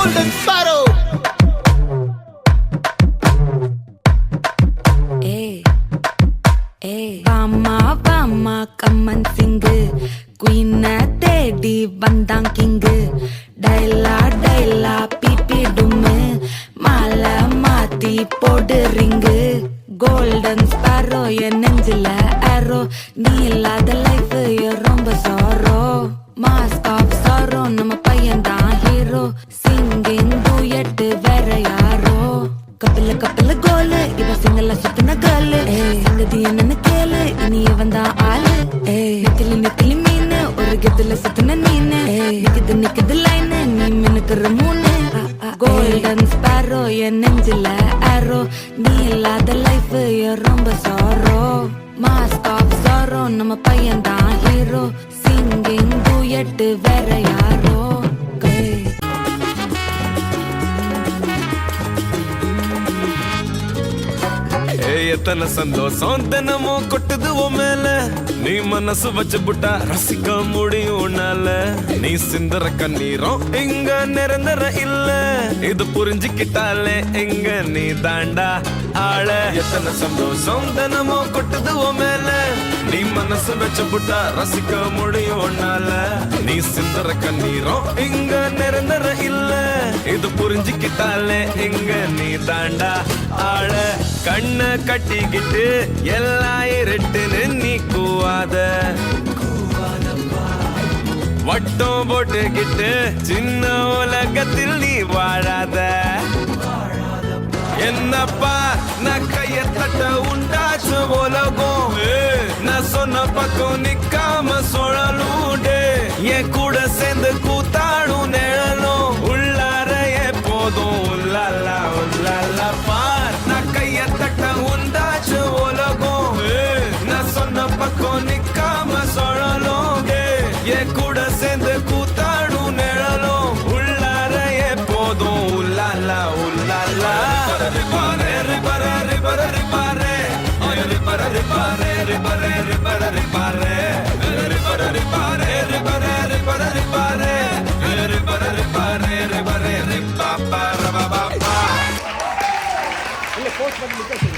Golden Sparrow. வாமா வாமா கம்மன் சிங்கு குயின தேடி வந்தான் கிங்கு டைலா டைலா பிபி டும்மு மாலை மாத்தி போடு ரிங்கு கோல்டன் ஸ்பாரோ என் நெஞ்சில ஆரோ நீ இல்லாத லைஃப் ரொம்ப சாரோ மாஸ்க் ஆஃப் சாரோ நம்ம பையன் தான் ஹீரோ சிங்கிங் டூயட் வேற யாரோ கப்பில கப்பில கோலு இவ சிங்கல சுத்தின கேளு சங்கதி என்னன்னு கேளு இனி இவன் தான் ஆளு நெத்திலி நெத்திலி மீன் ஒரு கெத்துல சுத்தின நீனு நிக்குது நிக்குது லைன் நீ மினுக்குற மூணு கோல்டன் ஸ்பாரோ என் நெஞ்சில ஆரோ நீ இல்லாத லைஃப் ரொம்ப சாரோ மாஸ்க் ஆஃப் சாரோ நம்ம பையன் தான் ஹீரோ சிங்கிங் டூயட் வேற யாரோ எத்தனை சந்தோஷம் தினமும் கொட்டுது உன் மேல நீ மனசு வச்சு புட்டா ரசிக்க முடியும் உன்னால நீ சிந்தற கண்ணீரும் இங்க நிரந்தர இல்ல இது புரிஞ்சுக்கிட்டாலே எங்க நீ தாண்டா ஆள எத்தனை சந்தோஷம் தினமும் கொட்டுது உன் மேல நீ மனசு வச்சு புட்டா ரசிக்க முடியும் உன்னால நீ சிந்தற கண்ணீரும் இங்க நிரந்தர இல்ல இது புரிஞ்சுக்கிட்டாலே எங்க நீ தாண்டா ஆள கண்ண கட்டிக்கிட்டு எல்லாம் இருட்டுன்னு நீ கூவாத வட்டம் போட்டுக்கிட்டு சின்ன உலகத்தில் நீ வாழாத என்னப்பா நான் கைய தட்ட உண்டாச்சு உலகம் நான் சொன்ன பக்கம் நிக்காம சுழலூண்டு என் கூட சேர்ந்து கூத்தாடும் நிழலும் உள்ளார எப்போதும் உள்ளாலா உள்ளாலா பார் நான் கைய தட்ட உண்டாச்சு உலகம் நான் சொன்ன பக்கம் நிக்காம சுழலும் என் கூட சேர்ந்து கூத்தாடும் நிழலும் உள்ளார எப்போதும் உள்ளாலா உள்ளாலா ரிபாரே ரிபாரே ரிபாரே ரிபாரே ரிபாரே ரிபாரே ரிபாரே ரிபாரே ரிபாரே ரிபாரே ரிபாரே ரிபாரே ரிபாரே ரிபாரே ரிபாரே ரிபாரே ரிபாரே ரிபாப்பா ரபாபா இல்ல போஸ்ட் பண்ணி